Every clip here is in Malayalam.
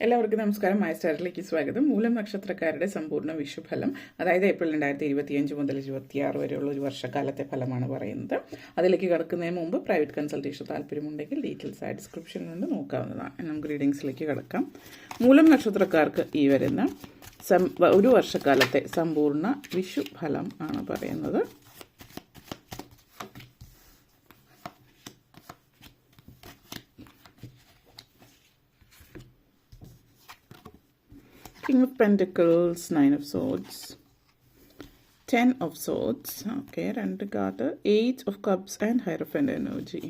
എല്ലാവർക്കും നമസ്കാരം. മൈ സ്റ്റാറിലേക്ക് സ്വാഗതം. മൂലം നക്ഷത്രക്കാരുടെ സമ്പൂർണ്ണ വിഷുഫലം, അതായത് ഏപ്രിൽ 2025 മുതൽ 26 വരെയുള്ള ഒരു വർഷക്കാലത്തെ ഫലമാണ് പറയുന്നത്. അതിലേക്ക് കടക്കുന്നതിന് മുമ്പ് പ്രൈവറ്റ് കൺസൾട്ടേഷൻ താല്പര്യമുണ്ടെങ്കിൽ ഡീറ്റെയിൽസ് ആയി ഡിസ്ക്രിപ്ഷനിലുണ്ട്, നോക്കാവുന്നതാണ്. നമുക്ക് റീഡിങ്സിലേക്ക് കടക്കാം. മൂലം നക്ഷത്രക്കാർക്ക് ഈ വരുന്ന ഒരു വർഷക്കാലത്തെ സമ്പൂർണ്ണ വിഷുഫലം ആണ് പറയുന്നത്. King of Pentacles, Nine of Swords, Ten of Swords, okay, രണ്ട് card, Eight of Cups and Hierophant energy.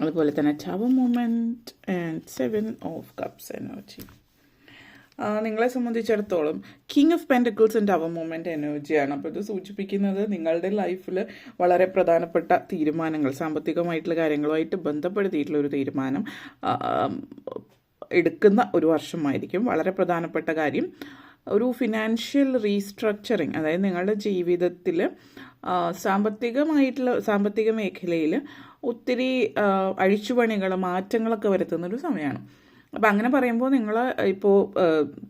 അതുപോലെ തന്നെ Tower moment and Seven of Cups energy. നിങ്ങളെ സംബന്ധിച്ചിടത്തോളം king of pentacles and tower moment എനർജിയാണ്. അപ്പോൾ ഇത് സൂചിപ്പിക്കുന്നത് നിങ്ങളുടെ ലൈഫിൽ വളരെ പ്രധാനപ്പെട്ട തീരുമാനങ്ങൾ, സാമ്പത്തികമായിട്ടുള്ള കാര്യങ്ങളുമായിട്ട് ബന്ധപ്പെടുത്തിയിട്ടുള്ള ഒരു തീരുമാനം എടുക്കുന്ന ഒരു വർഷമായിരിക്കും. വളരെ പ്രധാനപ്പെട്ട കാര്യം ഫിനാൻഷ്യൽ റീസ്ട്രക്ചറിങ്, അതായത് നിങ്ങളുടെ ജീവിതത്തിൽ സാമ്പത്തിക മേഖലയിൽ ഒത്തിരി അഴിച്ചുപണികൾ, മാറ്റങ്ങളൊക്കെ വരുത്തുന്നൊരു സമയമാണ്. അപ്പം അങ്ങനെ പറയുമ്പോൾ നിങ്ങൾ ഇപ്പോൾ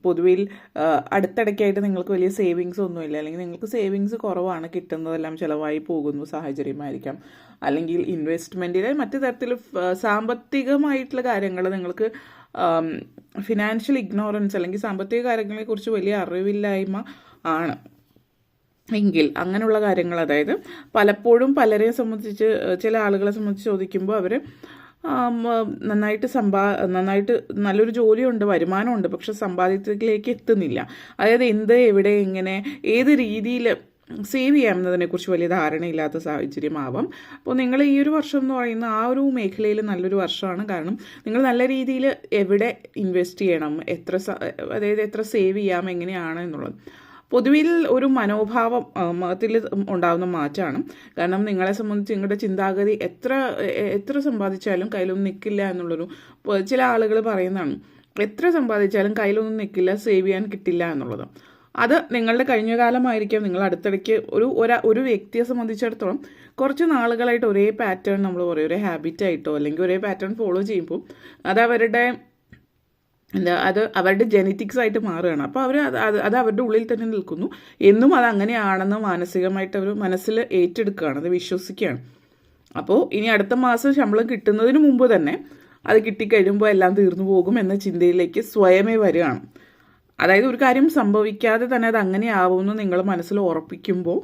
പൊതുവിൽ അടുത്തിടയ്ക്കായിട്ട് നിങ്ങൾക്ക് വലിയ സേവിങ്സ് ഒന്നുമില്ല, അല്ലെങ്കിൽ നിങ്ങൾക്ക് സേവിങ്സ് കുറവാണ്, കിട്ടുന്നതെല്ലാം ചിലവായി പോകുന്ന സാഹചര്യമായിരിക്കാം. അല്ലെങ്കിൽ ഇൻവെസ്റ്റ്മെൻറ്റിൽ മറ്റു തരത്തിൽ സാമ്പത്തികമായിട്ടുള്ള കാര്യങ്ങൾ നിങ്ങൾക്ക് ഫിനാൻഷ്യൽ ഇഗ്നോറൻസ് അല്ലെങ്കിൽ സാമ്പത്തിക കാര്യങ്ങളെക്കുറിച്ച് വലിയ അറിവില്ലായ്മ ആണ് എങ്കിൽ അങ്ങനെയുള്ള കാര്യങ്ങൾ, അതായത് പലപ്പോഴും പലരെയും സംബന്ധിച്ച്, ചില ആളുകളെ സംബന്ധിച്ച് ചോദിക്കുമ്പോൾ അവർ നന്നായിട്ട് നല്ലൊരു ജോലിയുണ്ട്, വരുമാനമുണ്ട്, പക്ഷെ സമ്പാദ്യത്തിലേക്ക് എത്തുന്നില്ല. അതായത് എന്ത്, എവിടെ, എങ്ങനെ, ഏത് രീതിയിൽ സേവ് ചെയ്യാമെന്നതിനെക്കുറിച്ച് വലിയ ധാരണയില്ലാത്ത സാഹചര്യമാവാം. അപ്പോൾ നിങ്ങൾ ഈ ഒരു വർഷം എന്ന് പറയുന്ന ആ ഒരു മേഖലയിൽ നല്ലൊരു വർഷമാണ്. കാരണം നിങ്ങൾ നല്ല രീതിയിൽ എവിടെ ഇൻവെസ്റ്റ് ചെയ്യണം, അതായത് എത്ര സേവ് ചെയ്യാം, എങ്ങനെയാണ് എന്നുള്ളത് പൊതുവിൽ ഒരു മനോഭാവത്തിൽ ഉണ്ടാകുന്ന മാറ്റമാണ്. കാരണം നിങ്ങളെ സംബന്ധിച്ച് നിങ്ങളുടെ ചിന്താഗതി എത്ര സമ്പാദിച്ചാലും കയ്യിലൊന്നും നിൽക്കില്ല എന്നുള്ളൊരു, ചില ആളുകൾ പറയുന്നതാണ്, എത്ര സമ്പാദിച്ചാലും കയ്യിലൊന്നും നിൽക്കില്ല, സേവ് ചെയ്യാൻ കിട്ടില്ല എന്നുള്ളത്. അത് നിങ്ങളുടെ കഴിഞ്ഞ കാലമായിരിക്കാം. നിങ്ങൾ അടുത്തിടയ്ക്ക് ഒരു വ്യക്തിയെ സംബന്ധിച്ചിടത്തോളം കുറച്ച് നാളുകളായിട്ട് ഒരേ പാറ്റേൺ, നമ്മൾ പറയും ഒരേ ഹാബിറ്റായിട്ടോ അല്ലെങ്കിൽ ഒരേ പാറ്റേൺ ഫോളോ ചെയ്യുമ്പോൾ അത് അവരുടെ ജെനറ്റിക്സ് ആയിട്ട് മാറുകയാണ്. അപ്പോൾ അത് അവരുടെ ഉള്ളിൽ തന്നെ നിൽക്കുന്നു. എന്നും അത് അങ്ങനെയാണെന്ന് മാനസികമായിട്ട് അവർ മനസ്സിൽ ഏറ്റെടുക്കുകയാണ്, അത് വിശ്വസിക്കുകയാണ്. അപ്പോൾ ഇനി അടുത്ത മാസം ശമ്പളം കിട്ടുന്നതിന് മുമ്പ് തന്നെ അത് കിട്ടിക്കഴിയുമ്പോൾ എല്ലാം തീർന്നു പോകും എന്ന ചിന്തയിലേക്ക് സ്വയമേ വരികയാണ്. അതായത് ഒരു കാര്യം സംഭവിക്കാതെ തന്നെ അത് അങ്ങനെ ആവുമെന്ന് നിങ്ങൾ മനസ്സിൽ ഉറപ്പിക്കുമ്പോൾ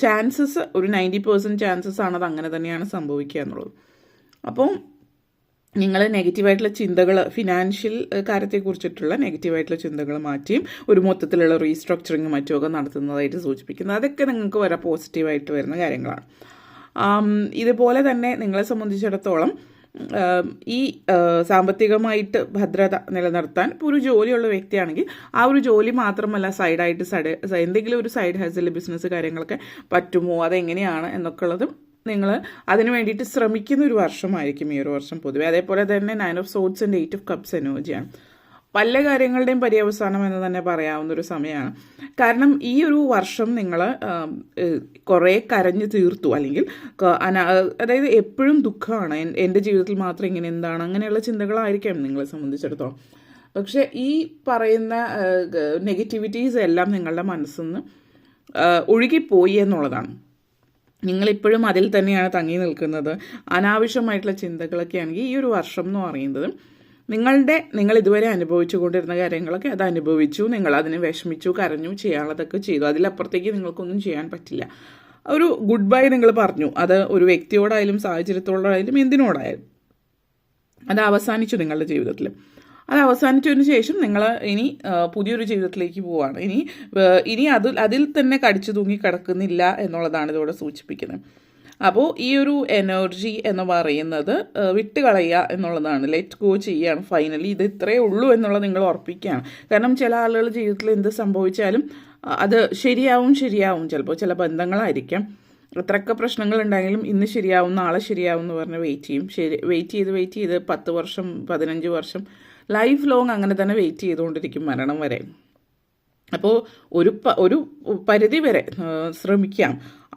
ചാൻസസ് ഒരു 90% ചാൻസസ് ആണ് അത് അങ്ങനെ തന്നെയാണ് സംഭവിക്കുക എന്നുള്ളത്. അപ്പോൾ നിങ്ങൾ നെഗറ്റീവായിട്ടുള്ള ചിന്തകൾ, ഫിനാൻഷ്യൽ കാര്യത്തെക്കുറിച്ചിട്ടുള്ള നെഗറ്റീവായിട്ടുള്ള ചിന്തകൾ മാറ്റിയും ഒരു മൊത്തത്തിലുള്ള റീസ്ട്രക്ചറിങ് മറ്റുമൊക്കെ നടത്തുന്നതായിട്ട് സൂചിപ്പിക്കുന്നത്, അതൊക്കെ നിങ്ങൾക്ക് വരെ പോസിറ്റീവായിട്ട് വരുന്ന കാര്യങ്ങളാണ്. ഇതുപോലെ തന്നെ നിങ്ങളെ സംബന്ധിച്ചിടത്തോളം ഈ സാമ്പത്തികമായിട്ട് ഭദ്രത നിലനിർത്താൻ ഇപ്പോൾ ഒരു ജോലിയുള്ള വ്യക്തിയാണെങ്കിൽ ആ ഒരു ജോലി മാത്രമല്ല, സൈഡായിട്ട് എന്തെങ്കിലും ഒരു സൈഡ് ഹസിൽ ബിസിനസ് കാര്യങ്ങളൊക്കെ പറ്റുമോ, അതെങ്ങനെയാണ് എന്നൊക്കെ ഉള്ളതും നിങ്ങൾ അതിന് വേണ്ടിയിട്ട് ശ്രമിക്കുന്ന ഒരു വർഷമായിരിക്കും ഈ ഒരു വർഷം പൊതുവെ. അതേപോലെ തന്നെ 9 of Swords and 8 of Cups എനർജിയാണ്. പല കാര്യങ്ങളുടെയും പര്യവസാനം എന്ന് തന്നെ പറയാവുന്ന ഒരു സമയമാണ്. കാരണം ഈ ഒരു വർഷം നിങ്ങൾ കുറേ കരഞ്ഞു തീർത്തു, അല്ലെങ്കിൽ അതായത് എപ്പോഴും ദുഃഖമാണ്, എൻ്റെ ജീവിതത്തിൽ മാത്രം ഇങ്ങനെ എന്താണ്, അങ്ങനെയുള്ള ചിന്തകളായിരിക്കാം നിങ്ങളെ സംബന്ധിച്ചിടത്തോളം. പക്ഷേ ഈ പറയുന്ന നെഗറ്റിവിറ്റീസ് എല്ലാം നിങ്ങളുടെ മനസ്സിൽ നിന്ന് ഒഴുകിപ്പോയി എന്നുള്ളതാണ്. നിങ്ങളിപ്പോഴും അതിൽ തന്നെയാണ് തങ്ങി നിൽക്കുന്നത്. അനാവശ്യമായിട്ടുള്ള ചിന്തകളൊക്കെ ആണെങ്കിൽ ഈ ഒരു വർഷം എന്ന് പറയുന്നത് നിങ്ങൾ ഇതുവരെ അനുഭവിച്ചു കൊണ്ടിരുന്ന കാര്യങ്ങളൊക്കെ അത് അനുഭവിച്ചു, നിങ്ങൾ അതിനെ വിഷമിച്ചു, കരഞ്ഞു, ചെയ്യാനുള്ളതൊക്കെ ചെയ്തു. അതിലപ്പുറത്തേക്ക് നിങ്ങൾക്കൊന്നും ചെയ്യാൻ പറ്റില്ല. ഒരു ഗുഡ് ബൈ നിങ്ങൾ പറഞ്ഞു. അത് ഒരു വ്യക്തിയോടായാലും സാഹചര്യത്തോടായാലും എന്തിനോടായാലും അത് അവസാനിച്ചു നിങ്ങളുടെ ജീവിതത്തിൽ. അത് അവസാനിച്ചതിന് ശേഷം നിങ്ങൾ ഇനി പുതിയൊരു ജീവിതത്തിലേക്ക് പോവുകയാണ്. ഇനി അതിൽ തന്നെ കടിച്ചു തൂങ്ങി കിടക്കുന്നില്ല എന്നുള്ളതാണ് ഇതോടെ സൂചിപ്പിക്കുന്നത്. അപ്പോൾ ഈ ഒരു എനർജി എന്ന് പറയുന്നത് വിട്ടുകളയുക എന്നുള്ളതാണ്, ലെറ്റ് ഗോ ചെയ്യുകയാണ്. ഫൈനലി ഇത് ഇത്രയേ ഉള്ളൂ എന്നുള്ളത് നിങ്ങൾ ഉറപ്പിക്കുകയാണ്. കാരണം ചില ആളുകൾ ജീവിതത്തിൽ എന്ത് സംഭവിച്ചാലും അത് ശരിയാവും. ചിലപ്പോൾ ചില ബന്ധങ്ങളായിരിക്കാം, എത്രയൊക്കെ പ്രശ്നങ്ങളുണ്ടെങ്കിലും ഇന്ന് ശരിയാവും, നാളെ ശരിയാവും എന്ന് പറഞ്ഞ് വെയിറ്റ് ചെയ്ത് 10 വർഷം 15 വർഷം ലൈഫ് ലോങ് അങ്ങനെ തന്നെ വെയിറ്റ് ചെയ്തുകൊണ്ടിരിക്കും, മരണം വരെ. അപ്പോൾ ഒരു പരിധി വരെ ശ്രമിക്കാം.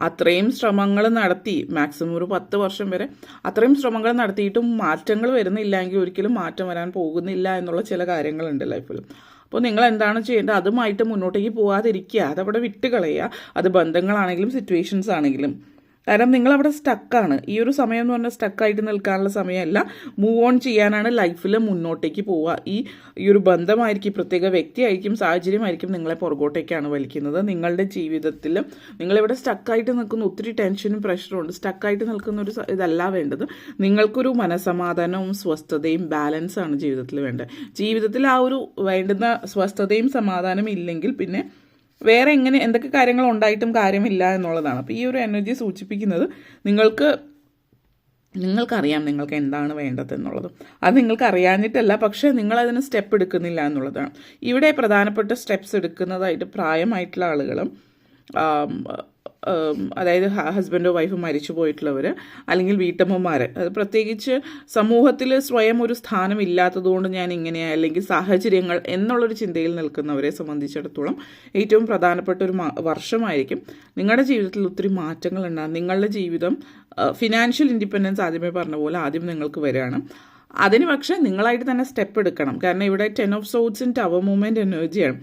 അത്രയും ശ്രമങ്ങൾ നടത്തി മാക്സിമം ഒരു 10 വർഷം വരെ അത്രയും ശ്രമങ്ങൾ നടത്തിയിട്ടും മാറ്റങ്ങൾ വരുന്നില്ലെങ്കിൽ ഒരിക്കലും മാറ്റം വരാൻ പോകുന്നില്ല എന്നുള്ള ചില കാര്യങ്ങളുണ്ട് ലൈഫിൽ. അപ്പോൾ നിങ്ങൾ എന്താണ് ചെയ്യേണ്ടത്? അതുമായിട്ട് മുന്നോട്ടേക്ക് പോകാതിരിക്കുക, അതവിടെ വിട്ട് കളയുക. അത് ബന്ധങ്ങളാണെങ്കിലും സിറ്റുവേഷൻസ് ആണെങ്കിലും. കാരണം നിങ്ങളവിടെ സ്റ്റക്കാണ്. ഈ ഒരു സമയം എന്ന് പറഞ്ഞാൽ സ്റ്റക്കായിട്ട് നിൽക്കാനുള്ള സമയമല്ല, മൂവ് ഓൺ ചെയ്യാനാണ്, ലൈഫിൽ മുന്നോട്ടേക്ക് പോവുക. ഈ ഒരു ബന്ധമായിരിക്കും, പ്രത്യേക വ്യക്തിയായിരിക്കും, സാഹചര്യമായിരിക്കും നിങ്ങളെ പുറകോട്ടേക്കാണ് വലിക്കുന്നത്. നിങ്ങളുടെ ജീവിതത്തിൽ നിങ്ങളിവിടെ സ്റ്റക്കായിട്ട് നിൽക്കുന്ന ഒത്തിരി ടെൻഷനും പ്രഷറും ഉണ്ട്. സ്റ്റക്കായിട്ട് നിൽക്കുന്ന ഒരു ഇതല്ല വേണ്ടത്. നിങ്ങൾക്കൊരു മനസമാധാനവും സ്വസ്ഥതയും ബാലൻസാണ് ജീവിതത്തിൽ വേണ്ടത്. ജീവിതത്തിൽ ആ ഒരു വേണ്ടുന്ന സ്വസ്ഥതയും സമാധാനവും ഇല്ലെങ്കിൽ പിന്നെ വേറെ എന്തൊക്കെ കാര്യങ്ങൾ ഉണ്ടായിട്ടും കാര്യമില്ല എന്നുള്ളതാണ്. അപ്പോൾ ഈ ഒരു എനർജി സൂചിപ്പിക്കുന്നത് നിങ്ങൾക്കറിയാം നിങ്ങൾക്ക് എന്താണ് വേണ്ടത് എന്നുള്ളത്. അത് നിങ്ങൾക്ക് അറിയാഞ്ഞിട്ടല്ല, പക്ഷേ നിങ്ങളതിന് സ്റ്റെപ്പ് എടുക്കുന്നില്ല എന്നുള്ളതാണ്. ഇവിടെ പ്രധാനപ്പെട്ട സ്റ്റെപ്സ് എടുക്കുന്നതായിട്ട് പ്രായമായിട്ടുള്ള ആളുകളും, അതായത് ഹസ്ബൻഡോ വൈഫോ മരിച്ചു പോയിട്ടുള്ളവർ, അല്ലെങ്കിൽ വീട്ടമ്മമാർ, അത് പ്രത്യേകിച്ച് സമൂഹത്തിൽ സ്വയം ഒരു സ്ഥാനം ഇല്ലാത്തതുകൊണ്ട് ഞാൻ ഇങ്ങനെയാണ്, അല്ലെങ്കിൽ സാഹചര്യങ്ങൾ എന്നുള്ളൊരു ചിന്തയിൽ നിൽക്കുന്നവരെ സംബന്ധിച്ചിടത്തോളം ഏറ്റവും പ്രധാനപ്പെട്ട ഒരു വർഷമായിരിക്കും. നിങ്ങളുടെ ജീവിതത്തിൽ ഒത്തിരി മാറ്റങ്ങൾ ഉണ്ടാകും. നിങ്ങളുടെ ജീവിതം ഫിനാൻഷ്യൽ ഇൻഡിപെൻഡൻസ് ആദ്യമേ പറഞ്ഞ പോലെ ആദ്യം നിങ്ങൾക്ക് വരികയാണ്. അതിന് പക്ഷേ നിങ്ങളായിട്ട് തന്നെ സ്റ്റെപ്പ് എടുക്കണം. കാരണം ഇവിടെ 10 of Swords ടവർ മൂവ്മെൻറ്റ് എനർജിയാണ്.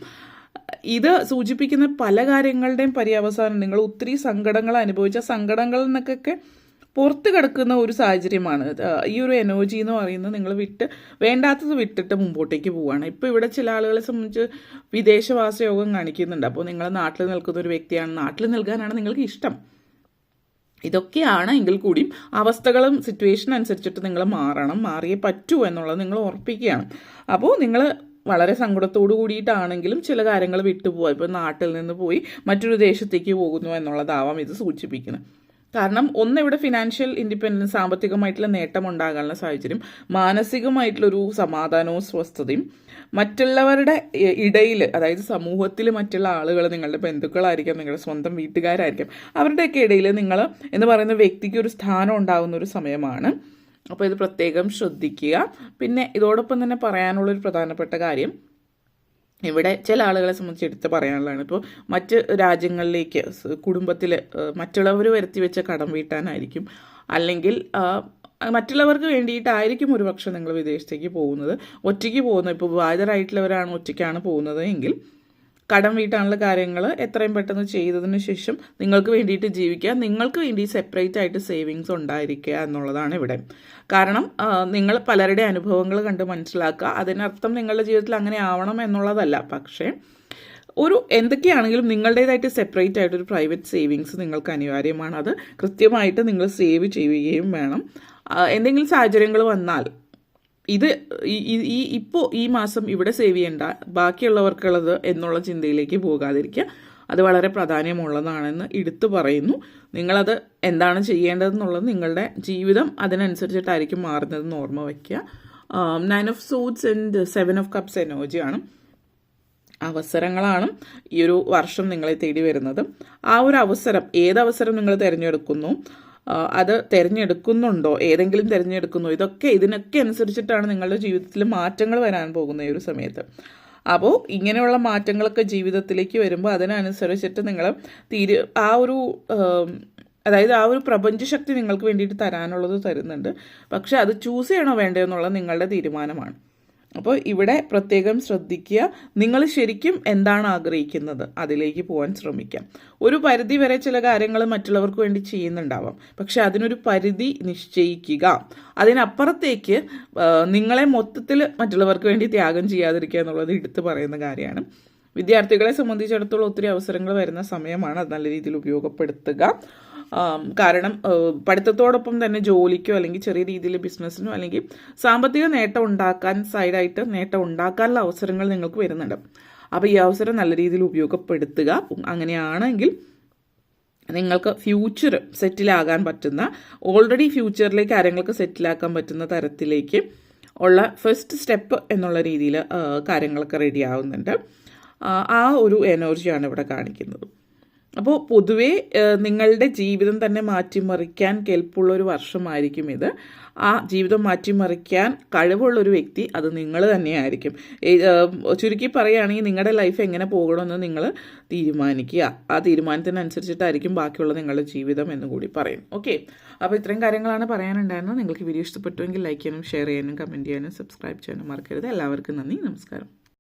ഇത് സൂചിപ്പിക്കുന്ന പല കാര്യങ്ങളുടെയും പര്യവസാനം നിങ്ങൾ ഒത്തിരി സങ്കടങ്ങൾ അനുഭവിച്ച സങ്കടങ്ങളിൽ നിന്നൊക്കെ പുറത്ത് കിടക്കുന്ന ഒരു സാഹചര്യമാണ് ഈ ഒരു എനർജി എന്ന് പറയുന്നത്. നിങ്ങൾ വേണ്ടാത്തത് വിട്ടിട്ട് മുമ്പോട്ടേക്ക് പോവുകയാണ്. ഇപ്പോൾ ഇവിടെ ചില ആളുകളെ സംബന്ധിച്ച് വിദേശവാസ യോഗം കാണിക്കുന്നുണ്ട്. അപ്പോൾ നിങ്ങൾ നാട്ടിൽ നിൽക്കുന്ന ഒരു വ്യക്തിയാണ്, നാട്ടിൽ നിൽക്കാനാണ് നിങ്ങൾക്ക് ഇഷ്ടം. ഇതൊക്കെയാണ് എങ്കിൽ കൂടിയും അവസ്ഥകളും സിറ്റുവേഷൻ അനുസരിച്ചിട്ട് നിങ്ങൾ മാറിയേ പറ്റൂ എന്നുള്ളത് നിങ്ങൾ ഉറപ്പിക്കുകയാണ്. അപ്പോൾ നിങ്ങൾ വളരെ സങ്കടത്തോടു കൂടിയിട്ടാണെങ്കിലും ചില കാര്യങ്ങൾ വിട്ടുപോകാം. ഇപ്പോൾ നാട്ടിൽ നിന്ന് പോയി മറ്റൊരു ദേശത്തേക്ക് പോകുന്നു എന്നുള്ളതാവാം ഇത് സൂചിപ്പിക്കുന്നത്. കാരണം ഇവിടെ ഫിനാൻഷ്യൽ ഇൻഡിപെൻഡൻസ്, സാമ്പത്തികമായിട്ടുള്ള നേട്ടം ഉണ്ടാകാനുള്ള സാഹചര്യം, മാനസികമായിട്ടുള്ളൊരു സമാധാനവും സ്വസ്ഥതയും, മറ്റുള്ളവരുടെ ഇടയിൽ, അതായത് സമൂഹത്തിൽ മറ്റുള്ള ആളുകൾ, നിങ്ങളുടെ ബന്ധുക്കളായിരിക്കാം, നിങ്ങളുടെ സ്വന്തം വീട്ടുകാരായിരിക്കാം, അവരുടെയൊക്കെ ഇടയിൽ നിങ്ങൾ എന്ന് പറയുന്ന വ്യക്തിക്ക് ഒരു സ്ഥാനം ഉണ്ടാകുന്ന ഒരു സമയമാണ്. അപ്പോൾ ഇത് പ്രത്യേകം ശ്രദ്ധിക്കുക. പിന്നെ ഇതോടൊപ്പം തന്നെ പറയാനുള്ളൊരു പ്രധാനപ്പെട്ട കാര്യം, ഇവിടെ ചില ആളുകളെ സംബന്ധിച്ച് എടുത്ത് പറയാനുള്ളതാണ്. ഇപ്പോൾ മറ്റ് രാജ്യങ്ങളിലേക്ക് കുടുംബത്തിൽ മറ്റുള്ളവർ വരുത്തി വെച്ച കടം വീട്ടാനായിരിക്കും, അല്ലെങ്കിൽ മറ്റുള്ളവർക്ക് വേണ്ടിയിട്ടായിരിക്കും ഒരുപക്ഷെ നിങ്ങൾ വിദേശത്തേക്ക് പോകുന്നത്. ഒറ്റയ്ക്ക് പോകുന്നത്, ഇപ്പോൾ വിവാഹിതരായിട്ടുള്ളവരാണ് ഒറ്റയ്ക്കാണ് പോകുന്നത് എങ്കിൽ കടം വീട്ടാനുള്ള കാര്യങ്ങൾ എത്രയും പെട്ടെന്ന് ചെയ്തതിന് ശേഷം നിങ്ങൾക്ക് വേണ്ടിയിട്ട് ജീവിക്കുക, നിങ്ങൾക്ക് വേണ്ടി സെപ്പറേറ്റ് ആയിട്ട് സേവിങ്സ് ഉണ്ടായിരിക്കുക എന്നുള്ളതാണ് ഇവിടെ. കാരണം നിങ്ങൾ പലരുടെ അനുഭവങ്ങൾ കണ്ട് മനസ്സിലാക്കുക. അതിനർത്ഥം നിങ്ങളുടെ ജീവിതത്തിൽ അങ്ങനെ ആവണം എന്നുള്ളതല്ല. പക്ഷേ എന്തൊക്കെയാണെങ്കിലും നിങ്ങളുടേതായിട്ട് സെപ്പറേറ്റ് ആയിട്ടൊരു പ്രൈവറ്റ് സേവിങ്സ് നിങ്ങൾക്ക് അനിവാര്യമാണ്. അത് കൃത്യമായിട്ട് നിങ്ങൾ സേവ് ചെയ്യുകയും വേണം. എന്തെങ്കിലും സാഹചര്യങ്ങൾ വന്നാൽ ഈ മാസം ഇവിടെ സേവ് ചെയ്യേണ്ട, ബാക്കിയുള്ളവർക്കുള്ളത് എന്നുള്ള ചിന്തയിലേക്ക് പോകാതിരിക്കുക. അത് വളരെ പ്രാധാന്യമുള്ളതാണെന്ന് എടുത്തു പറയുന്നു. നിങ്ങളത് എന്താണ് ചെയ്യേണ്ടതെന്നുള്ളത് നിങ്ങളുടെ ജീവിതം അതിനനുസരിച്ചിട്ടായിരിക്കും മാറുന്നതെന്ന് ഓർമ്മ വയ്ക്കുക. 9 of Swords and 7 of Cups എനർജിയാണ്. അവസരങ്ങളാണ് ഈ ഒരു വർഷം നിങ്ങളെ തേടി വരുന്നത്. ആ ഒരു ഏതവസരം നിങ്ങൾ തിരഞ്ഞെടുക്കുന്നു, അത് തിരഞ്ഞെടുക്കുന്നുണ്ടോ, ഏതെങ്കിലും തിരഞ്ഞെടുക്കുന്നോ, ഇതിനൊക്കെ അനുസരിച്ചിട്ടാണ് നിങ്ങളുടെ ജീവിതത്തിൽ മാറ്റങ്ങൾ വരാൻ പോകുന്ന ഈ ഒരു സമയത്ത്. അപ്പോൾ ഇങ്ങനെയുള്ള മാറ്റങ്ങളൊക്കെ ജീവിതത്തിലേക്ക് വരുമ്പോൾ അതിനനുസരിച്ചിട്ട് നിങ്ങൾ അതായത് ആ ഒരു പ്രപഞ്ചശക്തി നിങ്ങൾക്ക് വേണ്ടിയിട്ട് തരാനുള്ളത് തരുന്നുണ്ട്. പക്ഷെ അത് ചൂസ് ചെയ്യണോ വേണ്ടോ എന്നുള്ളത് നിങ്ങളുടെ തീരുമാനമാണ്. അപ്പോൾ ഇവിടെ പ്രത്യേകം ശ്രദ്ധിക്കുക. നിങ്ങൾ ശരിക്കും എന്താണ് ആഗ്രഹിക്കുന്നത് അതിലേക്ക് പോകാൻ ശ്രമിക്കാം. ഒരു പരിധി വരെ ചില കാര്യങ്ങൾ മറ്റുള്ളവർക്ക് വേണ്ടി ചെയ്യുന്നുണ്ടാവാം, പക്ഷെ അതിനൊരു പരിധി നിശ്ചയിക്കുക. അതിനപ്പുറത്തേക്ക് നിങ്ങളെ മൊത്തത്തിൽ മറ്റുള്ളവർക്ക് വേണ്ടി ത്യാഗം ചെയ്യാതിരിക്കുക എന്നുള്ളത് എടുത്തു പറയുന്ന കാര്യമാണ്. വിദ്യാർത്ഥികളെ സംബന്ധിച്ചിടത്തോളം ഒത്തിരി അവസരങ്ങൾ വരുന്ന സമയമാണ്. അത് നല്ല രീതിയിൽ ഉപയോഗപ്പെടുത്തുക. കാരണം പഠിത്തത്തോടൊപ്പം തന്നെ ജോലിക്കോ അല്ലെങ്കിൽ ചെറിയ രീതിയിൽ ബിസിനസ്സിനോ അല്ലെങ്കിൽ സാമ്പത്തിക സൈഡായിട്ട് നേട്ടം ഉണ്ടാക്കാനുള്ള അവസരങ്ങൾ നിങ്ങൾക്ക് വരുന്നുണ്ട്. അപ്പോൾ ഈ അവസരം നല്ല രീതിയിൽ ഉപയോഗപ്പെടുത്തുക. അങ്ങനെയാണെങ്കിൽ നിങ്ങൾക്ക് ഫ്യൂച്ചർ സെറ്റിലാകാൻ പറ്റുന്ന, ഓൾറെഡി ഫ്യൂച്ചറിലേക്ക് കാര്യങ്ങൾക്ക് സെറ്റിലാക്കാൻ പറ്റുന്ന തരത്തിലേക്ക് ഉള്ള ഫസ്റ്റ് സ്റ്റെപ്പ് എന്നുള്ള രീതിയിൽ കാര്യങ്ങളൊക്കെ റെഡി ആവുന്നുണ്ട്. ആ ഒരു എനർജിയാണ് ഇവിടെ കാണിക്കുന്നത്. അപ്പോൾ പൊതുവേ നിങ്ങളുടെ ജീവിതം തന്നെ മാറ്റിമറിക്കാൻ കെൽപ്പുള്ള ഒരു വർഷമായിരിക്കും ഇത്. ആ ജീവിതം മാറ്റിമറിക്കാൻ കഴിവുള്ളൊരു വ്യക്തി അത് നിങ്ങൾ തന്നെയായിരിക്കും. ചുരുക്കി പറയുകയാണെങ്കിൽ നിങ്ങളുടെ ലൈഫ് എങ്ങനെ പോകണമെന്ന് നിങ്ങൾ തീരുമാനിക്കുക. ആ തീരുമാനത്തിനനുസരിച്ചിട്ടായിരിക്കും ബാക്കിയുള്ള നിങ്ങളുടെ ജീവിതം എന്ന് കൂടി പറയും. ഓക്കെ, അപ്പോൾ ഇത്രയും കാര്യങ്ങളാണ് പറയാനുണ്ടായിരുന്നത്. നിങ്ങൾക്ക് വീഡിയോ ഇഷ്ടപ്പെട്ടുവെങ്കിൽ ലൈക്ക് ചെയ്യാനും ഷെയർ ചെയ്യാനും കമൻറ്റ് ചെയ്യാനും സബ്സ്ക്രൈബ് ചെയ്യാനും മറക്കരുത്. എല്ലാവർക്കും നന്ദി, നമസ്കാരം.